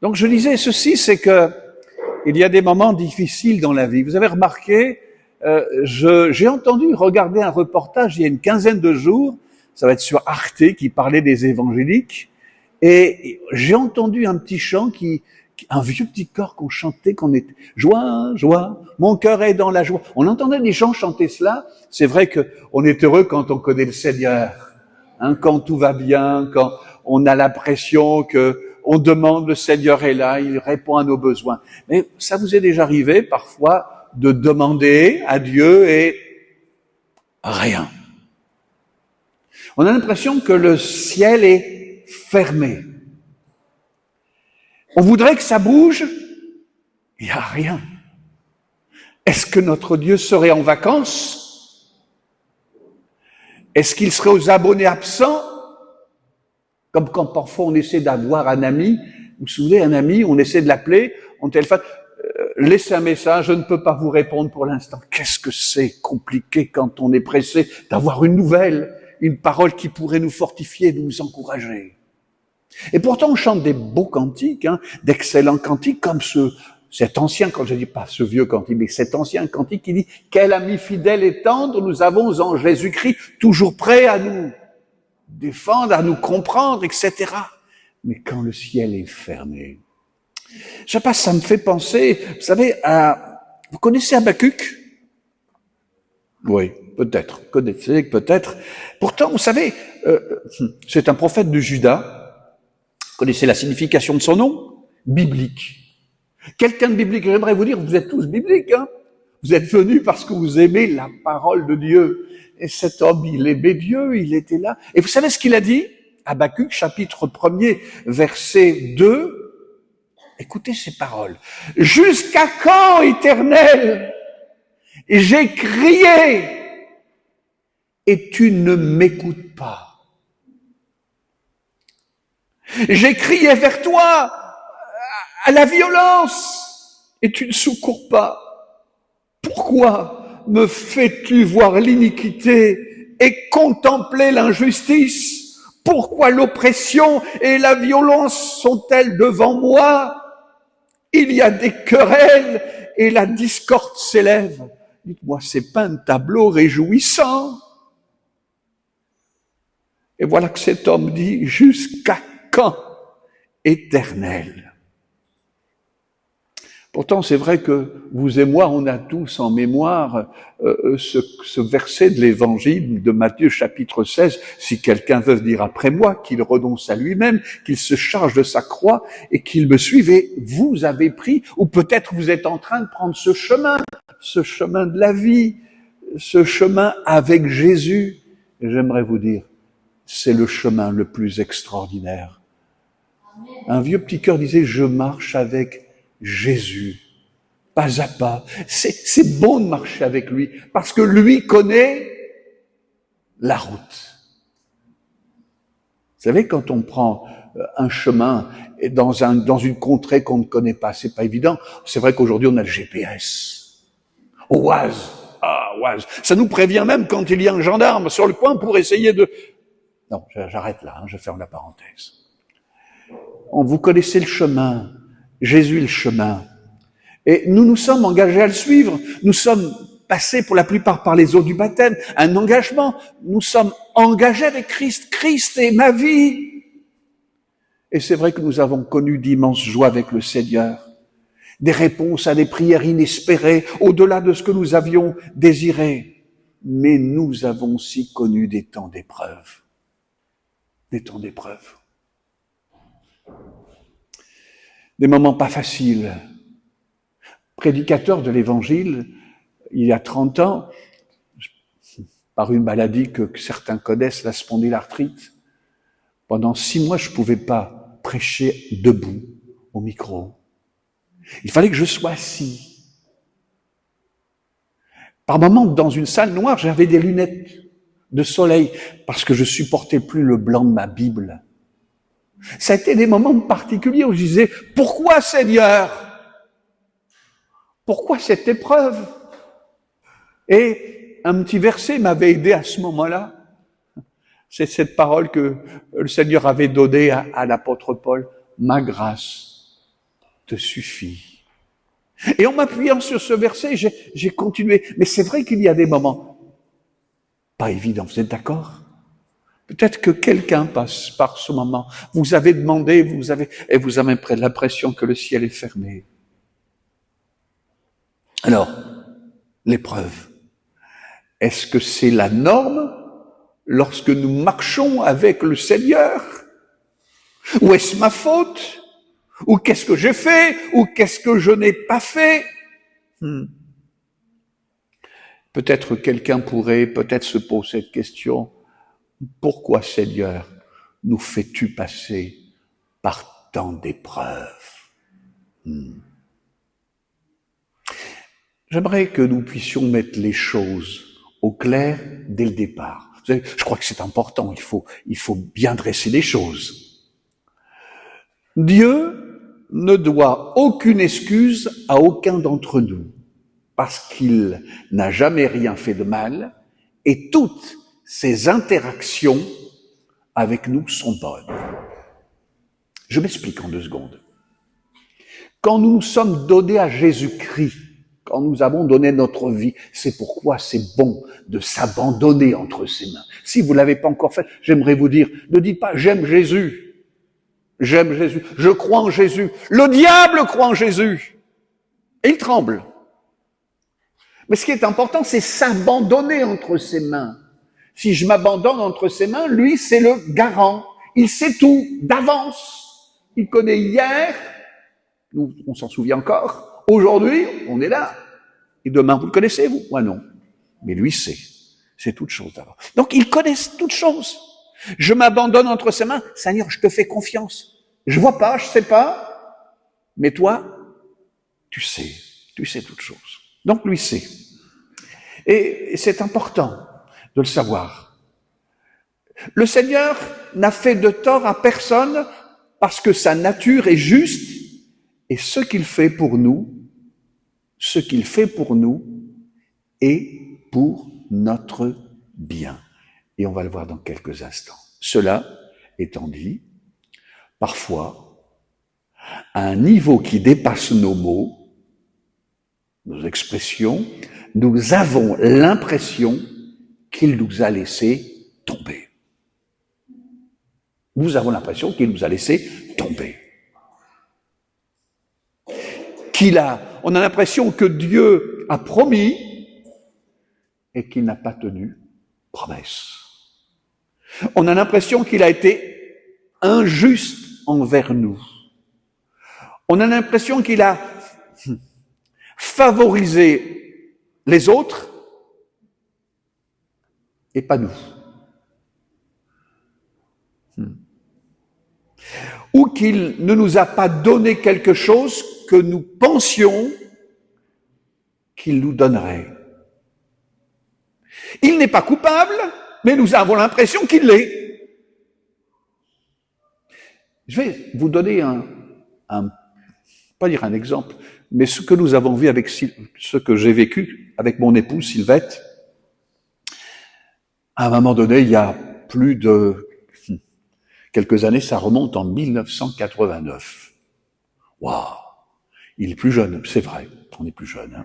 Donc je disais ceci, c'est que il y a des moments difficiles dans la vie. Vous avez remarqué, j'ai entendu regarder un reportage il y a une quinzaine de jours, ça va être sur Arte, qui parlait des évangéliques, et j'ai entendu un petit chant un vieux petit chœur qu'on chantait, qu'on était joie, joie, mon cœur est dans la joie. On entendait des gens chanter cela. C'est vrai que on est heureux quand on connaît le Seigneur, hein, quand tout va bien, quand on a l'impression que on demande, le Seigneur est là, il répond à nos besoins. Mais ça vous est déjà arrivé parfois de demander à Dieu et rien. On a l'impression que le ciel est fermé. On voudrait que ça bouge, il n'y a rien. Est-ce que notre Dieu serait en vacances? Est-ce qu'il serait aux abonnés absents? Comme quand parfois on essaie d'avoir un ami, vous vous souvenez, un ami, on essaie de l'appeler, on téléphone, laissez un message, je ne peux pas vous répondre pour l'instant. Qu'est-ce que c'est compliqué quand on est pressé d'avoir une nouvelle, une parole qui pourrait nous fortifier, nous encourager. Et pourtant, on chante des beaux cantiques, d'excellents cantiques, comme cet ancien, quand je dis pas ce vieux cantique, mais cet ancien cantique qui dit « Quel ami fidèle et tendre nous avons en Jésus-Christ, toujours prêt à nous défendre, à nous comprendre, etc. » Mais quand le ciel est fermé, je sais pas, ça me fait penser, vous savez, vous connaissez Habakkuk? Oui, peut-être, connaissez peut-être. Pourtant, vous savez, c'est un prophète de Juda. Vous connaissez la signification de son nom? Biblique. Quelqu'un de biblique, j'aimerais vous dire, vous êtes tous bibliques, hein? Vous êtes venus parce que vous aimez la parole de Dieu. Et cet homme, il aimait Dieu, il était là. Et vous savez ce qu'il a dit? Habakkuk, chapitre 1er, verset 2. Écoutez ces paroles. « Jusqu'à quand, Éternel, j'ai crié et tu ne m'écoutes pas. J'ai crié vers toi à la violence et tu ne secours pas. Pourquoi me fais-tu voir l'iniquité et contempler l'injustice? Pourquoi l'oppression et la violence sont-elles devant moi? Il y a des querelles et la discorde s'élève. Dites-moi, c'est pas un tableau réjouissant. Et voilà que cet homme dit, jusqu'à quand, Éternel? Pourtant, c'est vrai que vous et moi, on a tous en mémoire ce verset de l'Évangile de Matthieu chapitre 16. Si quelqu'un veut venir après moi, qu'il renonce à lui-même, qu'il se charge de sa croix et qu'il me suive. Et vous avez pris, ou peut-être vous êtes en train de prendre ce chemin de la vie, ce chemin avec Jésus. Et j'aimerais vous dire, c'est le chemin le plus extraordinaire. Un vieux petit cœur disait, je marche avec Jésus, pas à pas. C'est bon de marcher avec lui, parce que lui connaît la route. Vous savez, quand on prend un chemin dans une contrée qu'on ne connaît pas, c'est pas évident. C'est vrai qu'aujourd'hui, on a le GPS. Oise. Oise. Ça nous prévient même quand il y a un gendarme sur le coin pour essayer de... Non, j'arrête là, je ferme la parenthèse. Vous connaissez le chemin. Jésus est le chemin. Et nous sommes engagés à le suivre. Nous sommes passés pour la plupart par les eaux du baptême, un engagement. Nous sommes engagés avec Christ. Christ est ma vie. Et c'est vrai que nous avons connu d'immenses joies avec le Seigneur. Des réponses à des prières inespérées, au-delà de ce que nous avions désiré. Mais nous avons aussi connu des temps d'épreuve. Des temps d'épreuve. Des moments pas faciles. Prédicateur de l'Évangile, il y a 30 ans, par une maladie que certains connaissent, la spondylarthrite, pendant 6 mois, je pouvais pas prêcher debout au micro. Il fallait que je sois assis. Par moments, dans une salle noire, j'avais des lunettes de soleil parce que je supportais plus le blanc de ma Bible. Ça a été des moments particuliers où je disais, pourquoi Seigneur? Pourquoi cette épreuve? Et un petit verset m'avait aidé à ce moment-là. C'est cette parole que le Seigneur avait donnée à l'apôtre Paul. Ma grâce te suffit. Et en m'appuyant sur ce verset, j'ai continué. Mais c'est vrai qu'il y a des moments pas évidents, vous êtes d'accord? Peut-être que quelqu'un passe par ce moment. Vous avez demandé, et vous avez l'impression que le ciel est fermé. Alors, l'épreuve. Est-ce que c'est la norme lorsque nous marchons avec le Seigneur? Ou est-ce ma faute? Ou qu'est-ce que j'ai fait? Ou qu'est-ce que je n'ai pas fait? Peut-être quelqu'un pourrait se poser cette question. Pourquoi, Seigneur, nous fais-tu passer par tant d'épreuves? J'aimerais que nous puissions mettre les choses au clair dès le départ. Vous savez, je crois que c'est important, il faut bien dresser les choses. Dieu ne doit aucune excuse à aucun d'entre nous, parce qu'il n'a jamais rien fait de mal, et toutes ses interactions avec nous sont bonnes. Je m'explique en 2 secondes. Quand nous nous sommes donnés à Jésus-Christ, quand nous avons donné notre vie, c'est pourquoi c'est bon de s'abandonner entre ses mains. Si vous ne l'avez pas encore fait, j'aimerais vous dire, ne dites pas « j'aime Jésus ». J'aime Jésus, je crois en Jésus. Le diable croit en Jésus. Et il tremble. Mais ce qui est important, c'est s'abandonner entre ses mains. Si je m'abandonne entre ses mains, lui, c'est le garant. Il sait tout d'avance. Il connaît hier, nous, on s'en souvient encore. Aujourd'hui, on est là. Et demain, vous le connaissez, vous? Moi, non. Mais lui, c'est toute chose d'avance. Donc, il connaît toutes choses. Je m'abandonne entre ses mains. Seigneur, je te fais confiance. Je vois pas, je sais pas. Mais toi, tu sais toutes choses. Donc, lui sait. Et c'est important de le savoir. Le Seigneur n'a fait de tort à personne parce que sa nature est juste et ce qu'il fait pour nous est pour notre bien. Et on va le voir dans quelques instants. Cela étant dit, parfois, à un niveau qui dépasse nos mots, nos expressions, nous avons l'impression qu'il nous a laissé tomber. Nous avons l'impression qu'il nous a laissé tomber. On a l'impression que Dieu a promis et qu'il n'a pas tenu promesse. On a l'impression qu'il a été injuste envers nous. On a l'impression qu'il a favorisé les autres et pas nous. Ou qu'il ne nous a pas donné quelque chose que nous pensions qu'il nous donnerait. Il n'est pas coupable, mais nous avons l'impression qu'il l'est. Je vais vous donner pas dire un exemple, mais ce que nous avons vu ce que j'ai vécu avec mon épouse Sylvette. À un moment donné, il y a plus de quelques années, ça remonte en 1989. Waouh! Il est plus jeune, c'est vrai, on est plus jeune. Hein.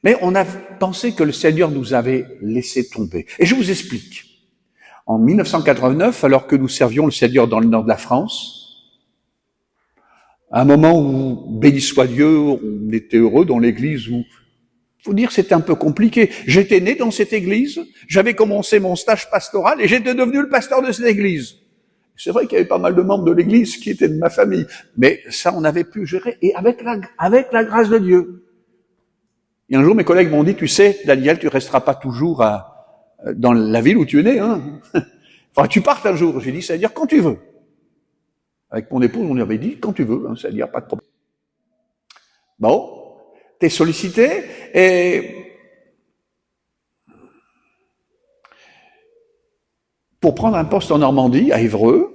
Mais on a pensé que le Seigneur nous avait laissé tomber. Et je vous explique. En 1989, alors que nous servions le Seigneur dans le nord de la France, à un moment où, béni soit Dieu, on était heureux dans l'église où, faut dire, c'était un peu compliqué. J'étais né dans cette église, j'avais commencé mon stage pastoral et j'étais devenu le pasteur de cette église. C'est vrai qu'il y avait pas mal de membres de l'église qui étaient de ma famille, mais ça, on avait pu gérer, et avec la grâce de Dieu. Et un jour, mes collègues m'ont dit, tu sais, Daniel, tu resteras pas toujours dans la ville où tu es né, hein. Enfin, tu partes un jour. J'ai dit, c'est-à-dire quand tu veux. Avec mon épouse, on lui avait dit, quand tu veux, hein, c'est-à-dire pas de problème. Bon, t'es sollicité, et pour prendre un poste en Normandie, à Évreux,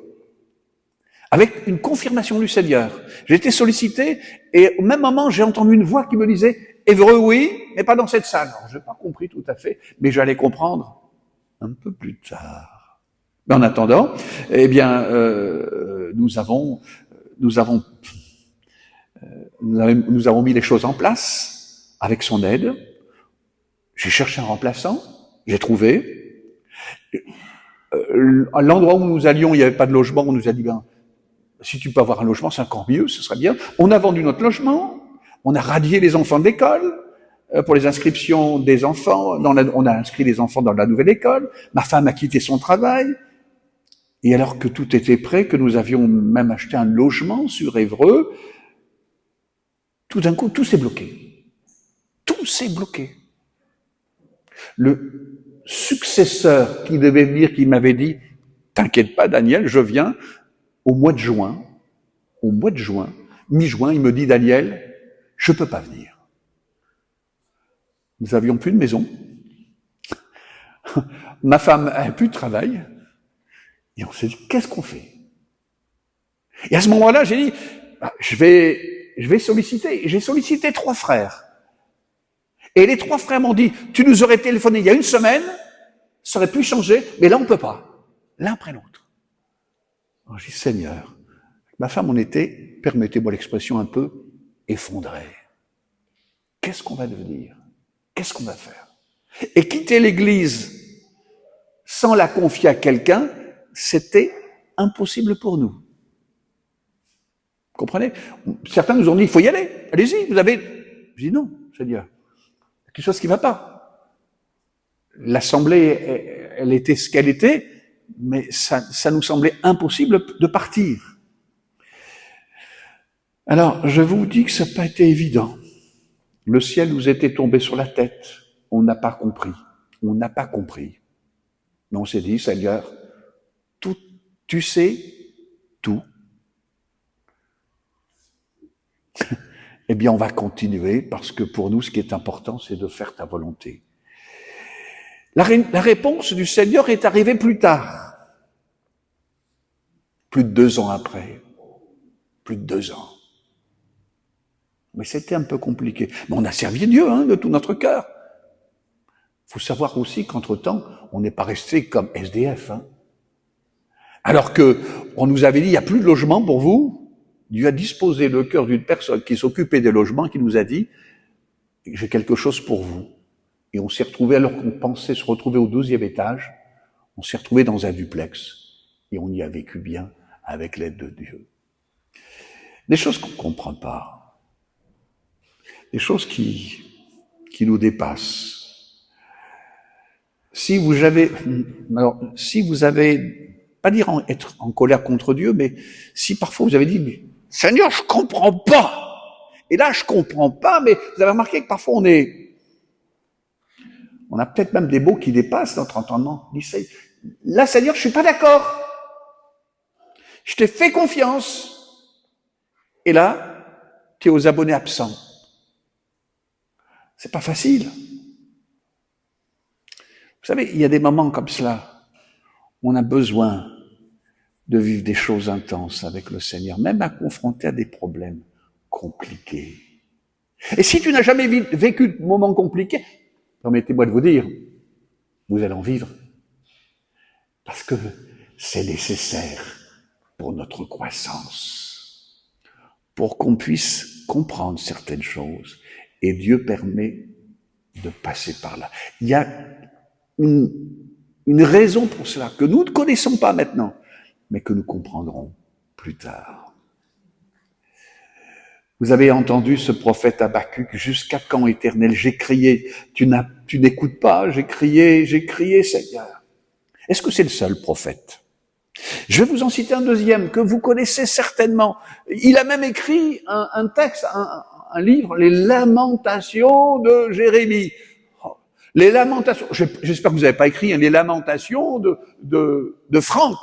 avec une confirmation du Seigneur. J'ai été sollicité, et au même moment, j'ai entendu une voix qui me disait, Évreux, oui, mais pas dans cette salle. Alors, je n'ai pas compris tout à fait, mais j'allais comprendre un peu plus tard. Mais en attendant, eh bien, nous avons nous avons mis les choses en place avec son aide. J'ai cherché un remplaçant, j'ai trouvé. À l'endroit où nous allions, il n'y avait pas de logement, on nous a dit, ben, si tu peux avoir un logement, c'est encore mieux, ce serait bien. On a vendu notre logement, on a radié les enfants de l'école, pour les inscriptions des enfants, on a inscrit les enfants dans la nouvelle école, ma femme a quitté son travail, et alors que tout était prêt, que nous avions même acheté un logement sur Évreux, tout d'un coup, tout s'est bloqué. Tout s'est bloqué. Le successeur qui devait venir, qui m'avait dit, t'inquiète pas Daniel, je viens au mois de juin, mi-juin, il me dit, Daniel, je peux pas venir. Nous avions plus de maison. Ma femme avait plus de travail. Et on s'est dit, qu'est-ce qu'on fait? Et à ce moment-là, j'ai dit, je vais solliciter. Et j'ai sollicité 3 frères. Et les 3 frères m'ont dit, tu nous aurais téléphoné il y a 1 semaine, ça aurait pu changer, mais là on peut pas. L'un après l'autre. Alors j'ai dit, Seigneur, ma femme, on était, permettez-moi l'expression, un peu effondré. Qu'est-ce qu'on va devenir? Qu'est-ce qu'on va faire? Et quitter l'église sans la confier à quelqu'un, c'était impossible pour nous. Vous comprenez? Certains nous ont dit, il faut y aller, allez-y, vous avez... Je dis non, Seigneur, il y a quelque chose qui ne va pas. L'assemblée, elle était ce qu'elle était, mais ça nous semblait impossible de partir. Alors, je vous dis que ça n'a pas été évident. Le ciel nous était tombé sur la tête. On n'a pas compris. Mais on s'est dit, Seigneur, tout, tu sais tout. Eh bien, on va continuer parce que pour nous, ce qui est important, c'est de faire ta volonté. La réponse du Seigneur est arrivée plus tard. Plus de 2 ans après. Plus de 2 ans. Mais c'était un peu compliqué. Mais on a servi Dieu, de tout notre cœur. Il faut savoir aussi qu'entre-temps, on n'est pas resté comme SDF. Alors que on nous avait dit, il n'y a plus de logement pour vous. Dieu a disposé le cœur d'une personne qui s'occupait des logements, qui nous a dit, j'ai quelque chose pour vous. Et on s'est retrouvé, alors qu'on pensait se retrouver au 12e étage, on s'est retrouvé dans un duplex. Et on y a vécu bien avec l'aide de Dieu. Des choses qu'on ne comprend pas. Des choses qui nous dépassent. Si vous avez, pas dire être en colère contre Dieu, mais si parfois vous avez dit, mais Seigneur, je comprends pas. Et là, je comprends pas, mais vous avez remarqué que parfois on a peut-être même des mots qui dépassent notre entendement. Là, Seigneur, je suis pas d'accord. Je t'ai fait confiance. Et là, tu es aux abonnés absents. C'est pas facile. Vous savez, il y a des moments comme cela où on a besoin de vivre des choses intenses avec le Seigneur, même à confronter à des problèmes compliqués. Et si tu n'as jamais vécu de moments compliqués, permettez-moi de vous dire, vous allez en vivre. Parce que c'est nécessaire pour notre croissance, pour qu'on puisse comprendre certaines choses. Et Dieu permet de passer par là. Il y a une raison pour cela, que nous ne connaissons pas maintenant, mais que nous comprendrons plus tard. Vous avez entendu ce prophète Habakkuk, jusqu'à quand, Éternel, j'ai crié, tu n'écoutes pas, j'ai crié, Seigneur. Est-ce que c'est le seul prophète? Je vais vous en citer un deuxième que vous connaissez certainement. Il a même écrit un texte, un livre, Les Lamentations de Jérémie. Les Lamentations, j'espère que vous n'avez pas écrit Les Lamentations de Franck,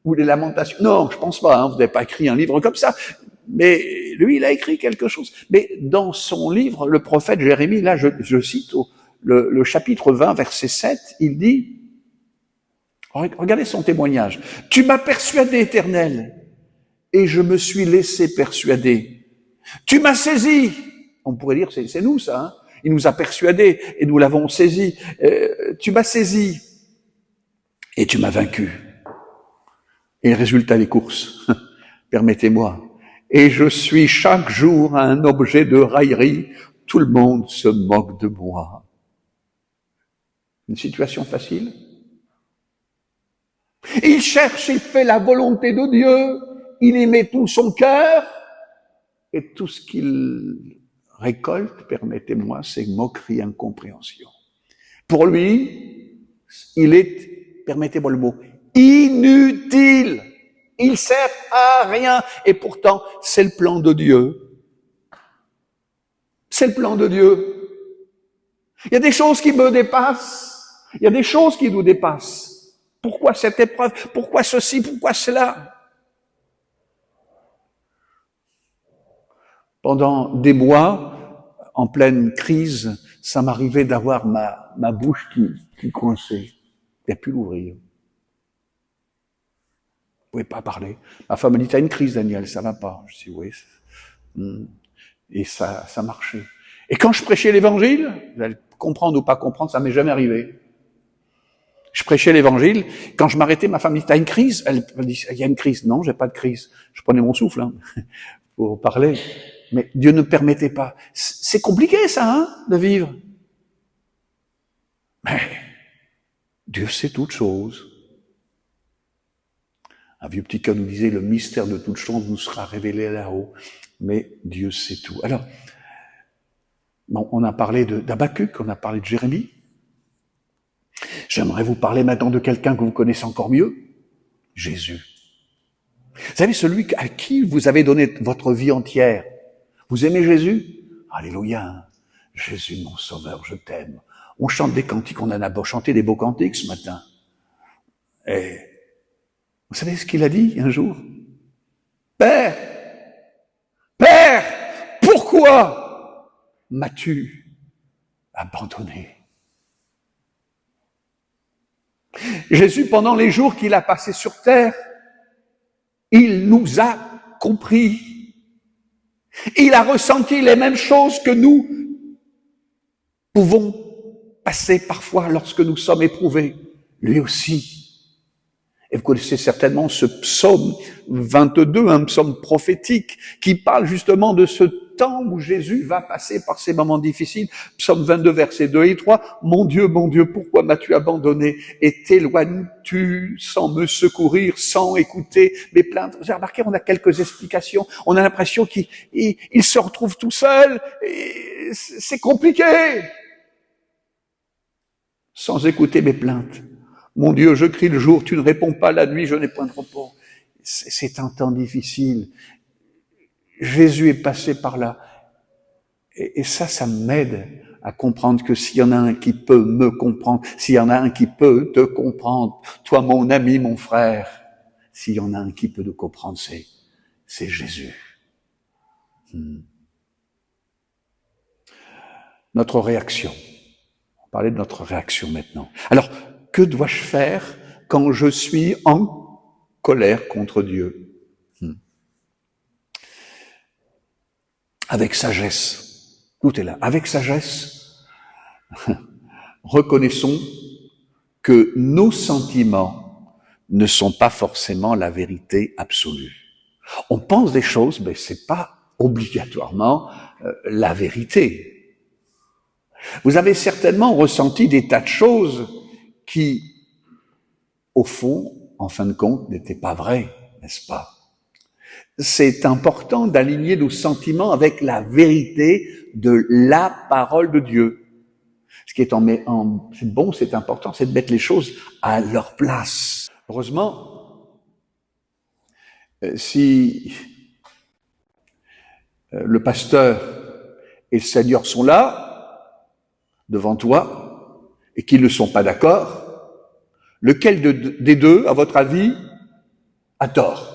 ou les Lamentations, non, je pense pas, vous n'avez pas écrit un livre comme ça, mais lui, il a écrit quelque chose. Mais dans son livre, le prophète Jérémie, là, je cite le chapitre 20, verset 7, il dit, regardez son témoignage, « Tu m'as persuadé, Éternel, et je me suis laissé persuader. Tu m'as saisi. » On pourrait dire, c'est nous ça, il nous a persuadés et nous l'avons saisi. Tu m'as saisi et tu m'as vaincu. Et le résultat des courses, permettez-moi, et je suis chaque jour un objet de raillerie. Tout le monde se moque de moi. Une situation facile. Il cherche, il fait la volonté de Dieu, il y met tout son cœur, et tout ce qu'il récolte, permettez-moi, c'est moquerie, incompréhension. Pour lui, il est, permettez-moi le mot, inutile. Il sert à rien. Et pourtant, c'est le plan de Dieu. C'est le plan de Dieu. Il y a des choses qui me dépassent. Il y a des choses qui nous dépassent. Pourquoi cette épreuve? Pourquoi ceci? Pourquoi cela? Pendant des mois, en pleine crise, ça m'arrivait d'avoir ma bouche qui coinçait. Il n'y a plus l'ouvrir. Vous pouvez pas parler. Ma femme me dit, t'as une crise, Daniel, ça va pas. Je dis, oui. Et ça marchait. Et quand je prêchais l'évangile, vous allez comprendre ou pas comprendre, ça m'est jamais arrivé. Je prêchais l'évangile, quand je m'arrêtais, ma femme me dit, t'as une crise? Elle me dit, il y a une crise. Non, j'ai pas de crise. Je prenais mon souffle, pour parler. Mais Dieu ne permettait pas. C'est compliqué, ça, de vivre. Mais Dieu sait toutes choses. Un vieux petit cœur nous disait, le mystère de toute chose nous sera révélé là-haut. Mais Dieu sait tout. Alors, bon, on a parlé d'Habacuc, on a parlé de Jérémie. J'aimerais vous parler maintenant de quelqu'un que vous connaissez encore mieux. Jésus. Vous savez, celui à qui vous avez donné votre vie entière. Vous aimez Jésus? Alléluia. Jésus, mon sauveur, je t'aime. On chante des cantiques, on en a chanté des beaux cantiques ce matin. Et vous savez ce qu'il a dit un jour? Père, pourquoi m'as-tu abandonné? Jésus, pendant les jours qu'il a passés sur terre, il nous a compris. Il a ressenti les mêmes choses que nous pouvons passer parfois lorsque nous sommes éprouvés. Lui aussi. Et vous connaissez certainement ce psaume 22, un psaume prophétique, qui parle justement de ce temps où Jésus va passer par ces moments difficiles. Psaume 22, versets 2 et 3. Mon Dieu, pourquoi m'as-tu abandonné et t'éloignes-tu sans me secourir, sans écouter mes plaintes? Vous avez remarqué, on a quelques explications. On a l'impression qu'il se retrouve tout seul. Et c'est compliqué. Sans écouter mes plaintes. Mon Dieu, je crie le jour, tu ne réponds pas, la nuit, je n'ai point de repos. C'est un temps difficile. Jésus est passé par là. Et ça m'aide à comprendre que s'il y en a un qui peut me comprendre, s'il y en a un qui peut te comprendre, toi mon ami, mon frère, s'il y en a un qui peut te comprendre, c'est Jésus. Notre réaction. On va parler de notre réaction maintenant. Alors, que dois-je faire quand je suis en colère contre Dieu? Avec sagesse. Tout est là. Avec sagesse, reconnaissons que nos sentiments ne sont pas forcément la vérité absolue. On pense des choses, mais c'est pas obligatoirement la vérité. Vous avez certainement ressenti des tas de choses qui, au fond, en fin de compte, n'étaient pas vraies, n'est-ce pas? C'est important d'aligner nos sentiments avec la vérité de la parole de Dieu. Ce qui est c'est bon, c'est important, c'est de mettre les choses à leur place. Heureusement, si le pasteur et le Seigneur sont là, devant toi, et qu'ils ne sont pas d'accord, lequel des deux, à votre avis, a tort?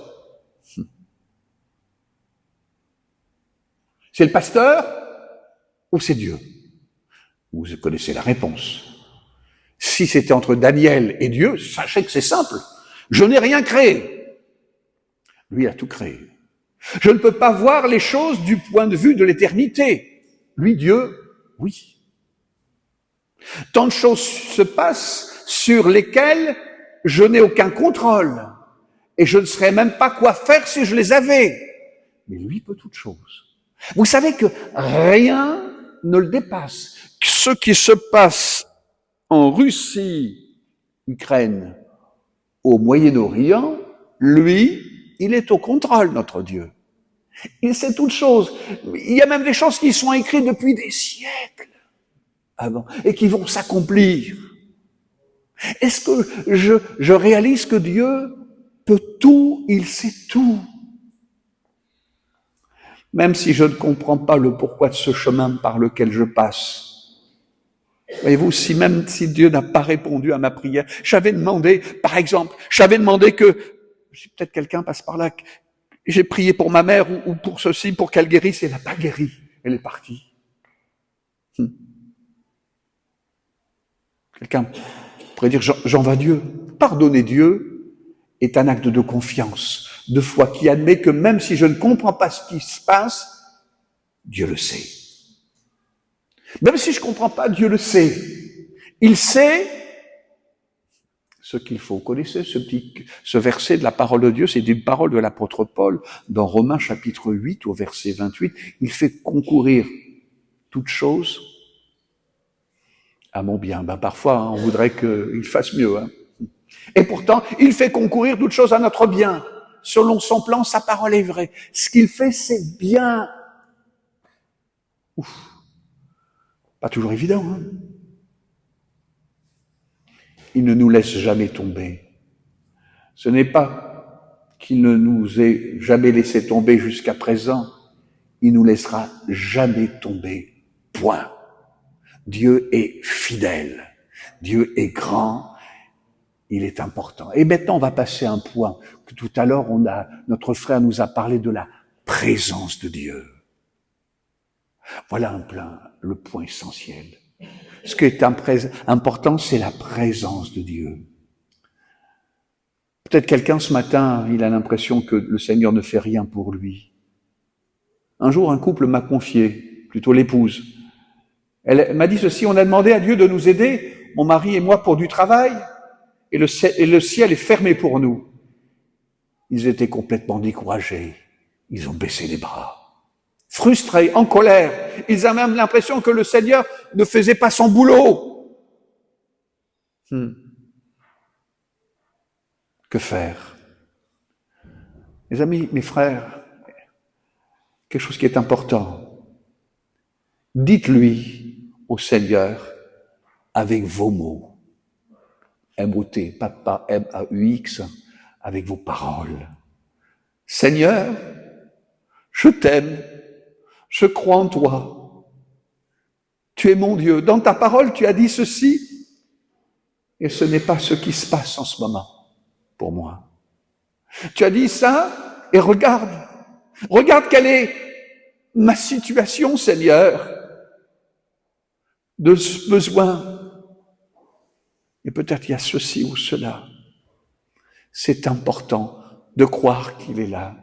C'est le pasteur ou c'est Dieu? Vous connaissez la réponse. Si c'était entre Daniel et Dieu, sachez que c'est simple. Je n'ai rien créé. Lui a tout créé. Je ne peux pas voir les choses du point de vue de l'éternité. Lui, Dieu, oui. Tant de choses se passent sur lesquelles je n'ai aucun contrôle. Et je ne saurais même pas quoi faire si je les avais. mais lui peut toutes choses. Vous savez que rien ne le dépasse. Ce qui se passe en Russie, Ukraine, au Moyen-Orient, lui, il est au contrôle, notre Dieu. Il sait toutes choses. Il y a même des choses qui sont écrites depuis des siècles avant et qui vont s'accomplir. Est-ce que je réalise que Dieu peut tout, il sait tout? Même si je ne comprends pas le pourquoi de ce chemin par lequel je passe. Voyez-vous, même si Dieu n'a pas répondu à ma prière, j'avais demandé, par exemple, que, peut-être quelqu'un passe par là, j'ai prié pour ma mère ou pour ceci, pour qu'elle guérisse, et elle n'a pas guéri, elle est partie. Quelqu'un pourrait dire, j'en veux à Dieu. Pardonner Dieu est un acte de confiance, de foi, qui admet que même si je ne comprends pas ce qui se passe, Dieu le sait. Même si je ne comprends pas, Dieu le sait. Il sait ce qu'il faut. Vous connaissez ce verset de la parole de Dieu, c'est une parole de l'apôtre Paul dans Romains chapitre 8 au verset 28. Il fait concourir toute chose à mon bien. Parfois, on voudrait qu'il fasse mieux. Et pourtant, il fait concourir toute chose à notre bien. Selon son plan, sa parole est vraie. Ce qu'il fait, c'est bien. Ouf. Pas toujours évident. Il ne nous laisse jamais tomber. Ce n'est pas qu'il ne nous ait jamais laissé tomber jusqu'à présent. Il nous laissera jamais tomber. Point. Dieu est fidèle. Dieu est grand. Il est important. Et maintenant, on va passer à un point que tout à l'heure, notre frère nous a parlé de la présence de Dieu. Voilà le point essentiel. Ce qui est important, c'est la présence de Dieu. Peut-être quelqu'un ce matin, il a l'impression que le Seigneur ne fait rien pour lui. Un jour, un couple m'a confié, plutôt l'épouse. Elle m'a dit ceci, on a demandé à Dieu de nous aider, mon mari et moi, pour du travail, et le ciel est fermé pour nous. Ils étaient complètement découragés. Ils ont baissé les bras. Frustrés, en colère. Ils avaient même l'impression que le Seigneur ne faisait pas son boulot. Que faire? Mes amis, mes frères, quelque chose qui est important. Dites-lui au Seigneur avec vos mots. M-O-T, pas M-A-U-X, avec vos paroles. Seigneur, je t'aime, je crois en toi. Tu es mon Dieu. Dans ta parole, tu as dit ceci, et ce n'est pas ce qui se passe en ce moment pour moi. Tu as dit ça, et regarde quelle est ma situation, Seigneur, de ce besoin. Et peut-être il y a ceci ou cela. C'est important de croire qu'il est là,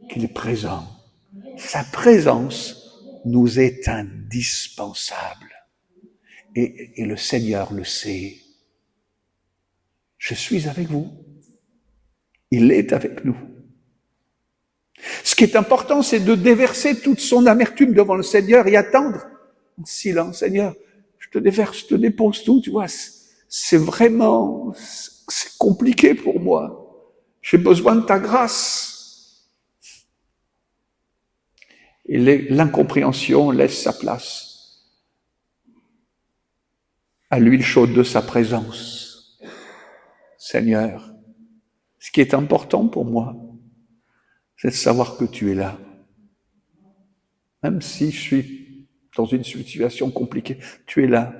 qu'il est présent. Sa présence nous est indispensable. Et le Seigneur le sait. Je suis avec vous. Il est avec nous. Ce qui est important, c'est de déverser toute son amertume devant le Seigneur et attendre en silence. Seigneur, je te déverse, je te dépose tout, tu vois. C'est compliqué pour moi. J'ai besoin de ta grâce. Et l'incompréhension laisse sa place à l'huile chaude de sa présence. Seigneur, ce qui est important pour moi, c'est de savoir que tu es là. Même si je suis dans une situation compliquée, tu es là.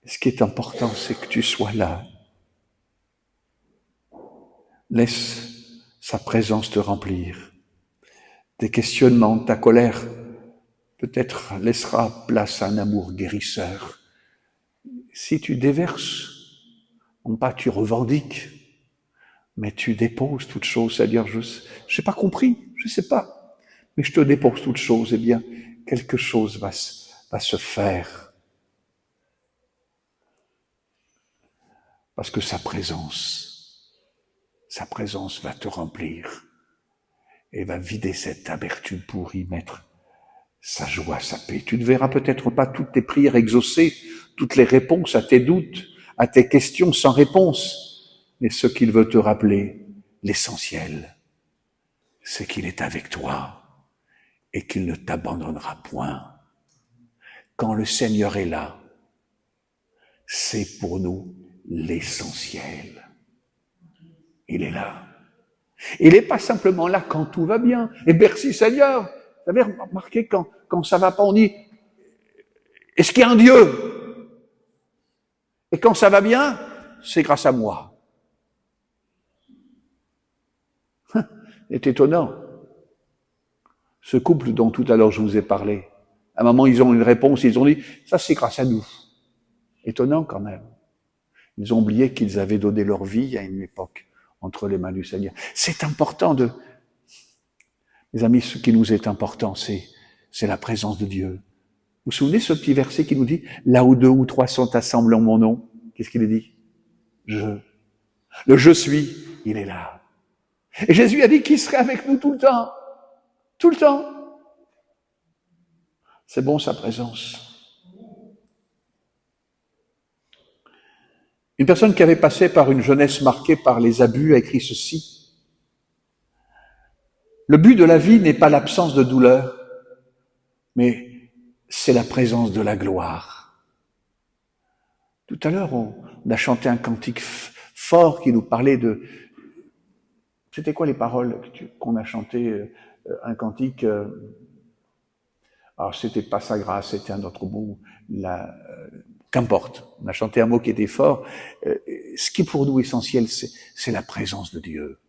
Ce qui est important, c'est que tu sois là. Laisse sa présence te remplir. Tes questionnements, ta colère, peut-être laissera place à un amour guérisseur. Si tu déverses, non pas tu revendiques, mais tu déposes toutes choses, c'est-à-dire je n'ai pas compris, je ne sais pas, mais je te dépose toutes choses, eh bien, quelque chose va se faire. Parce que sa présence va te remplir. et va vider cette amertume pour y mettre sa joie, sa paix. Tu ne verras peut-être pas toutes tes prières exaucées, toutes les réponses à tes doutes, à tes questions sans réponse, mais ce qu'il veut te rappeler, l'essentiel, c'est qu'il est avec toi et qu'il ne t'abandonnera point. Quand le Seigneur est là, c'est pour nous l'essentiel. Il est là. Il n'est pas simplement là quand tout va bien. Et merci Seigneur. Vous avez remarqué quand ça va pas, on dit, est-ce qu'il y a un Dieu? Et quand ça va bien, c'est grâce à moi. C'est étonnant. Ce couple dont tout à l'heure je vous ai parlé, à un moment ils ont une réponse, ils ont dit, ça c'est grâce à nous. Étonnant quand même. Ils ont oublié qu'ils avaient donné leur vie à une époque entre les mains du Seigneur. C'est important mes amis, ce qui nous est important, c'est la présence de Dieu. Vous vous souvenez ce petit verset qui nous dit, là où 2 ou 3 sont assemblés en mon nom, qu'est-ce qu'il est dit? Le je suis, il est là. Et Jésus a dit qu'il serait avec nous tout le temps. Tout le temps. C'est bon sa présence. Une personne qui avait passé par une jeunesse marquée par les abus a écrit ceci. Le but de la vie n'est pas l'absence de douleur, mais c'est la présence de la gloire. Tout à l'heure, on a chanté un cantique fort qui nous parlait de... C'était quoi les paroles qu'on a chanté? Un cantique... Alors, c'était pas sa grâce, c'était un autre mot. Qu'importe. On a chanté un mot qui était fort. Ce qui est pour nous essentiel, c'est la présence de Dieu.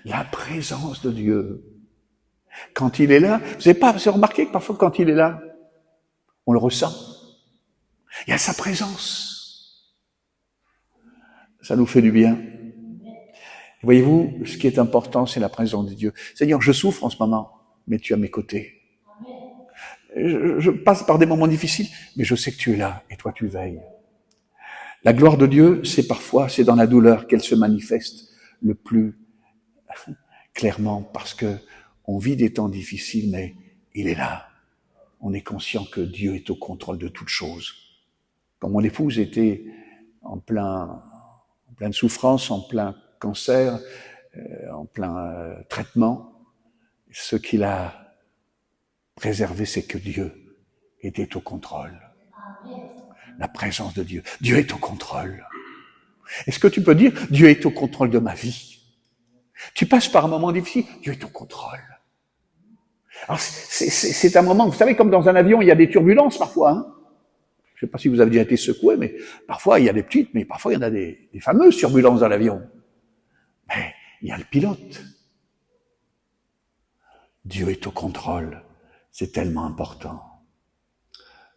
La présence de Dieu. Quand il est là, vous avez remarqué que parfois quand il est là, on le ressent. Il y a sa présence. Ça nous fait du bien. Voyez-vous, ce qui est important, c'est la présence de Dieu. Seigneur, je souffre en ce moment, mais tu es à mes côtés. Je passe par des moments difficiles, mais je sais que tu es là et toi tu veilles. La gloire de Dieu, c'est dans la douleur qu'elle se manifeste le plus clairement, parce que on vit des temps difficiles, mais il est là. On est conscient que Dieu est au contrôle de toutes choses. Quand mon épouse était en pleine souffrance, en plein cancer, en plein traitement, ce qu'il a préservé, c'est que Dieu était au contrôle. La présence de Dieu. Dieu est au contrôle. Est-ce que tu peux dire, Dieu est au contrôle de ma vie? Tu passes par un moment difficile, Dieu est au contrôle. Alors, c'est un moment, vous savez, comme dans un avion, il y a des turbulences parfois. Hein. Je ne sais pas si vous avez déjà été secoué, mais parfois il y a des petites, mais parfois il y en a des fameuses turbulences dans l'avion. Mais il y a le pilote. Dieu est au contrôle. C'est tellement important.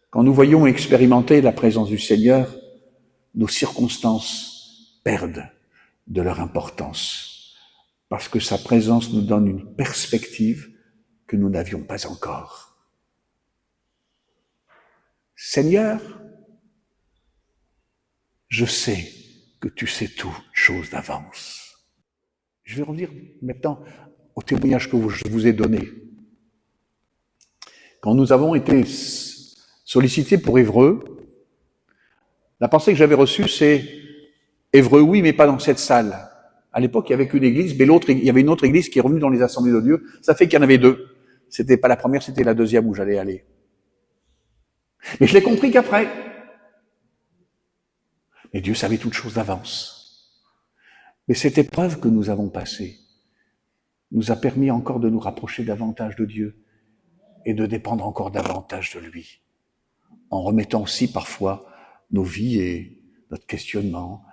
Quand nous voyons expérimenter la présence du Seigneur, nos circonstances perdent de leur importance, parce que sa présence nous donne une perspective que nous n'avions pas encore. Seigneur, je sais que tu sais toutes choses d'avance. Je vais revenir maintenant au témoignage que je vous ai donné. Quand nous avons été sollicités pour Évreux, la pensée que j'avais reçue, c'est Évreux, oui, mais pas dans cette salle. À l'époque, il y avait qu'une église, mais il y avait une autre église qui est revenue dans les assemblées de Dieu. Ça fait qu'il y en avait 2. C'était pas la première, c'était la deuxième où j'allais aller. Mais je l'ai compris qu'après. Mais Dieu savait toutes choses d'avance. Mais cette épreuve que nous avons passée nous a permis encore de nous rapprocher davantage de Dieu et de dépendre encore davantage de lui, en remettant aussi parfois nos vies et notre questionnement,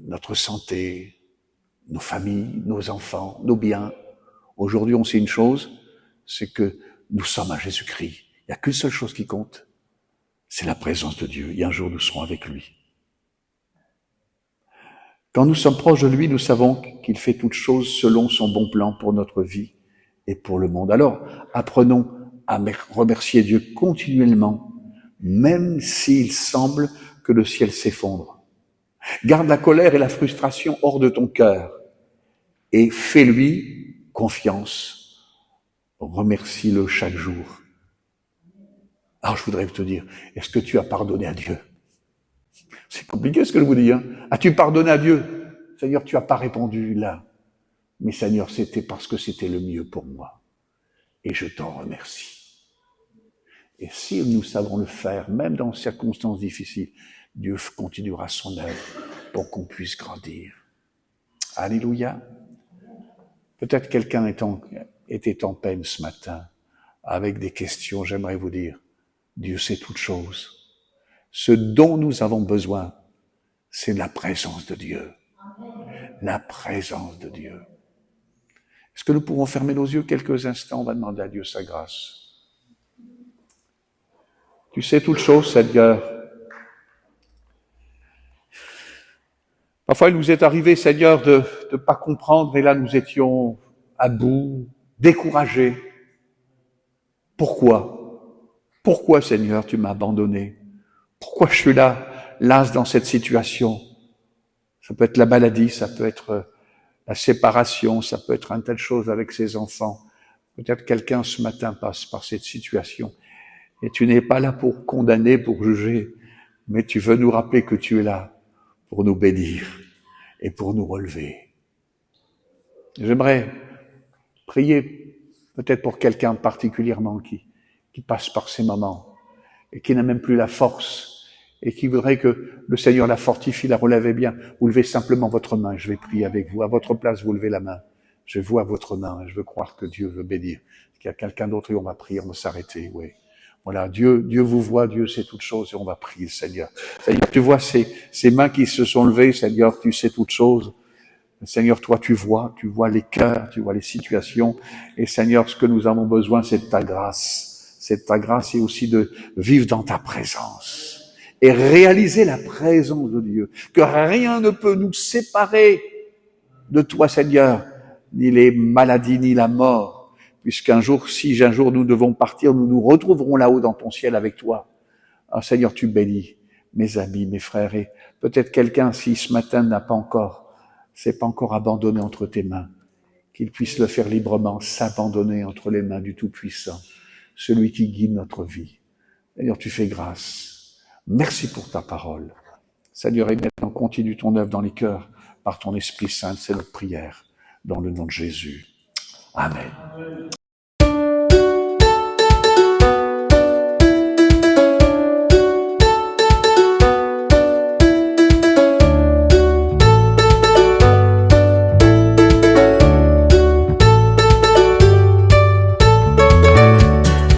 notre santé, nos familles, nos enfants, nos biens. Aujourd'hui, on sait une chose, c'est que nous sommes à Jésus-Christ. Il n'y a qu'une seule chose qui compte, c'est la présence de Dieu. Et un jour, nous serons avec lui. Quand nous sommes proches de lui, nous savons qu'il fait toutes choses selon son bon plan pour notre vie et pour le monde. Alors, apprenons à remercier Dieu continuellement, même s'il semble que le ciel s'effondre. Garde la colère et la frustration hors de ton cœur et fais-lui confiance, remercie-le chaque jour. Alors je voudrais te dire, est-ce que tu as pardonné à Dieu? C'est compliqué ce que je vous dis, hein. As-tu pardonné à Dieu? Seigneur, tu n'as pas répondu là. Mais Seigneur, c'était parce que c'était le mieux pour moi. Et je t'en remercie. Et si nous savons le faire, même dans circonstances difficiles, Dieu continuera son œuvre pour qu'on puisse grandir. Alléluia. Peut-être quelqu'un était en peine ce matin avec des questions. J'aimerais vous dire, Dieu sait toutes choses. Ce dont nous avons besoin, c'est la présence de Dieu. La présence de Dieu. Est-ce que nous pouvons fermer nos yeux quelques instants? On va demander à Dieu sa grâce. Tu sais toutes choses, Seigneur. Parfois, il nous est arrivé, Seigneur, de ne pas comprendre, et là, nous étions à bout, découragés. Pourquoi? Pourquoi, Seigneur, tu m'as abandonné? Pourquoi je suis là, las dans cette situation? Ça peut être la maladie, ça peut être la séparation, ça peut être un tas de choses avec ses enfants. Peut-être quelqu'un ce matin passe par cette situation. Et tu n'es pas là pour condamner, pour juger, mais tu veux nous rappeler que tu es là pour nous bénir et pour nous relever. J'aimerais prier peut-être pour quelqu'un particulièrement qui passe par ces moments et qui n'a même plus la force et qui voudrait que le Seigneur la fortifie, la relève bien. Vous levez simplement votre main, je vais prier avec vous. À votre place, vous levez la main. Je vois votre main, je veux croire que Dieu veut bénir. Qu'il y a quelqu'un d'autre et on va prier, on va s'arrêter, oui. Voilà, Dieu vous voit, Dieu sait toutes choses et on va prier, Seigneur. Seigneur, tu vois ces mains qui se sont levées, Seigneur, tu sais toutes choses. Seigneur, toi, tu vois les cœurs, tu vois les situations. Et Seigneur, ce que nous avons besoin, c'est de ta grâce. C'est de ta grâce et aussi de vivre dans ta présence. Et réaliser la présence de Dieu. Que rien ne peut nous séparer de toi, Seigneur. Ni les maladies, ni la mort. Puisqu'un jour, si un jour nous devons partir, nous nous retrouverons là-haut dans ton ciel avec toi. Ah, Seigneur, tu bénis mes amis, mes frères, et peut-être quelqu'un, si ce matin s'est pas encore abandonné entre tes mains, qu'il puisse le faire librement, s'abandonner entre les mains du Tout-Puissant, celui qui guide notre vie. Seigneur, tu fais grâce. Merci pour ta parole. Seigneur, et maintenant, continue ton œuvre dans les cœurs par ton Esprit Saint, c'est notre prière, dans le nom de Jésus. Amen.